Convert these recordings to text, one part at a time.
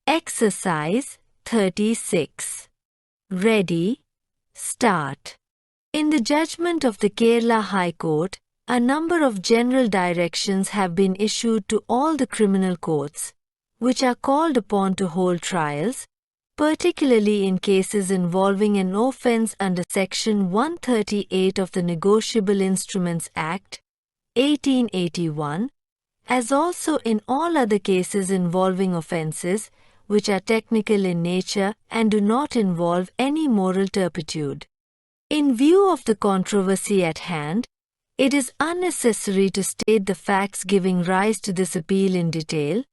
Exercise 36. Ready, start. In the judgment of the Kerala High Court, a number of general directions have been issued to all the criminal courts, which are called upon to hold trials, particularly in cases involving an offence under Section 138 of the Negotiable Instruments Act, 1881, as also in all other cases involving offences which are technical in nature and do not involve any moral turpitude. In view of the controversy at hand, it is unnecessary to state the facts giving rise to this appeal in detail,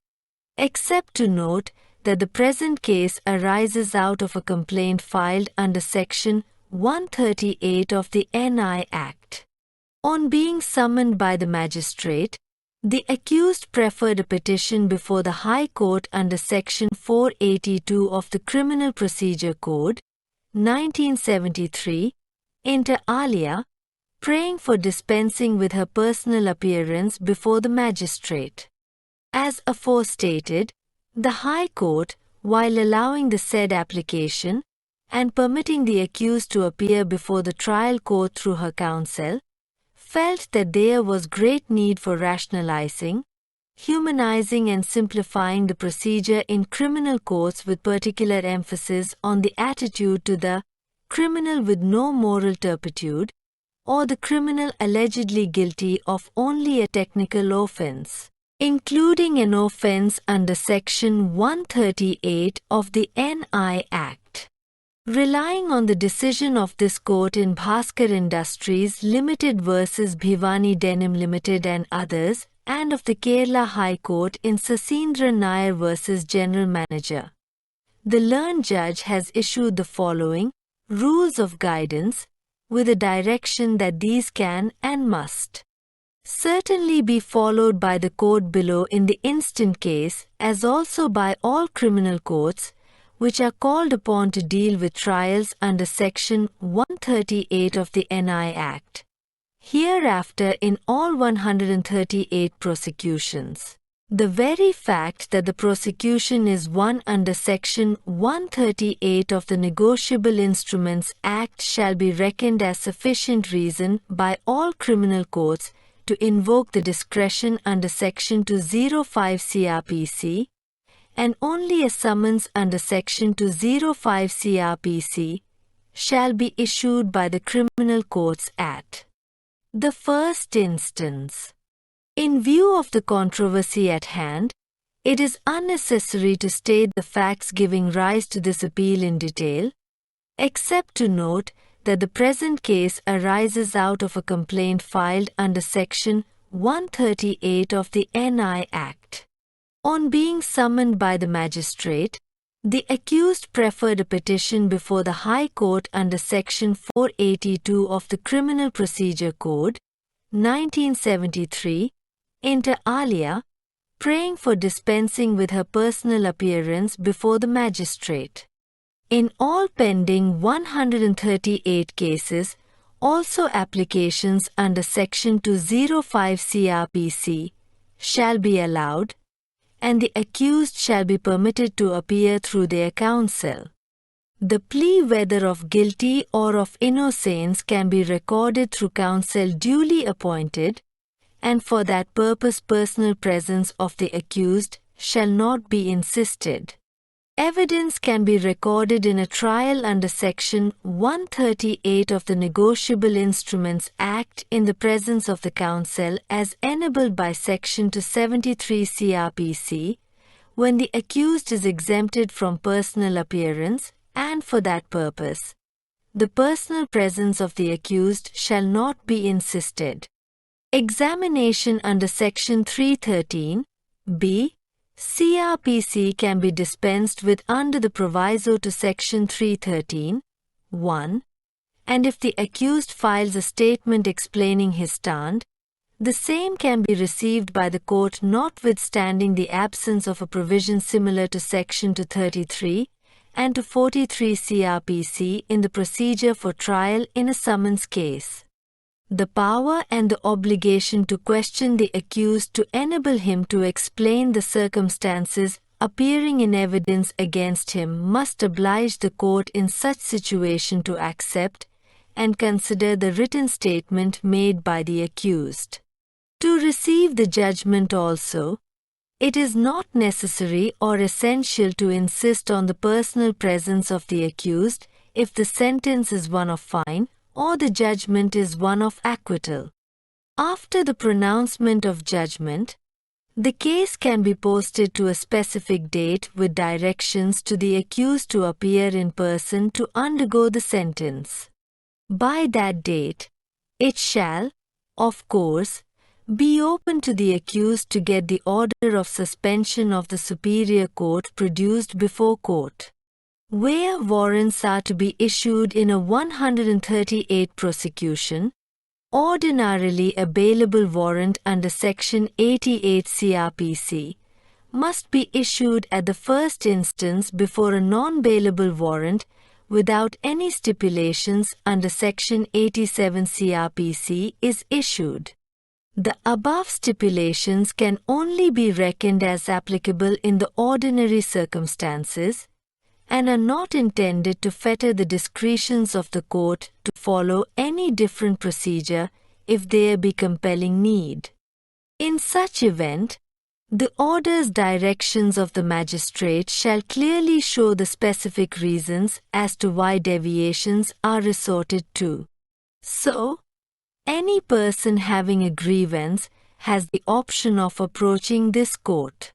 except to note that the present case arises out of a complaint filed under Section 138 of the NI Act. On being summoned by the magistrate, the accused preferred a petition before the High Court under Section 482 of the Criminal Procedure Code, 1973, inter alia, praying for dispensing with her personal appearance before the magistrate. As aforestated, the High Court, while allowing the said application and permitting the accused to appear before the trial court through her counsel, felt that there was great need for rationalizing, humanizing and simplifying the procedure in criminal courts with particular emphasis on the attitude to the criminal with no moral turpitude or the criminal allegedly guilty of only a technical offense, including an offense under Section 138 of the NI Act. Relying on the decision of this court in Bhaskar Industries Limited versus Bhivani Denim Limited and others, and of the Kerala High Court in Sasindra Nair versus General Manager, the learned judge has issued the following rules of guidance with a direction that these can and must certainly be followed by the court below in the instant case, as also by all criminal courts which are called upon to deal with trials under Section 138 of the NI Act. Hereafter in all 138 prosecutions, the very fact that the prosecution is one under Section 138 of the Negotiable Instruments Act shall be reckoned as sufficient reason by all criminal courts to invoke the discretion under Section 205 CRPC, and only a summons under Section 205 CRPC shall be issued by the criminal courts at the first instance. In view of the controversy at hand, it is unnecessary to state the facts giving rise to this appeal in detail, except to note that the present case arises out of a complaint filed under Section 138 of the NI Act. On being summoned by the magistrate, the accused preferred a petition before the High Court under Section 482 of the Criminal Procedure Code, 1973, inter alia, praying for dispensing with her personal appearance before the magistrate. In all pending 138 cases, also applications under Section 205 CRPC shall be allowed, and the accused shall be permitted to appear through their counsel. The plea whether of guilty or of innocence can be recorded through counsel duly appointed, and for that purpose personal presence of the accused shall not be insisted. Evidence can be recorded in a trial under Section 138 of the Negotiable Instruments Act in the presence of the counsel as enabled by Section 273 CRPC, when the accused is exempted from personal appearance, and for that purpose, the personal presence of the accused shall not be insisted. Examination under Section 313 B CRPC can be dispensed with under the proviso to Section 313 1, and if the accused files a statement explaining his stand, the same can be received by the court notwithstanding the absence of a provision similar to Section 233 and to 43 CRPC in the procedure for trial in a summons case. The power and the obligation to question the accused to enable him to explain the circumstances appearing in evidence against him must oblige the court in such situation to accept and consider the written statement made by the accused. To receive the judgment also, it is not necessary or essential to insist on the personal presence of the accused if the sentence is one of fine or the judgment is one of acquittal. After the pronouncement of judgment, the case can be posted to a specific date with directions to the accused to appear in person to undergo the sentence. By that date, it shall, of course, be open to the accused to get the order of suspension of the superior court produced before court. Where warrants are to be issued in a 138 prosecution, ordinarily a bailable warrant under Section 88 CRPC must be issued at the first instance before a non-bailable warrant without any stipulations under Section 87 CRPC is issued. The above stipulations can only be reckoned as applicable in the ordinary circumstances and are not intended to fetter the discretions of the court to follow any different procedure if there be compelling need. In such event, the orders directions of the magistrate shall clearly show the specific reasons as to why deviations are resorted to. So, any person having a grievance has the option of approaching this court.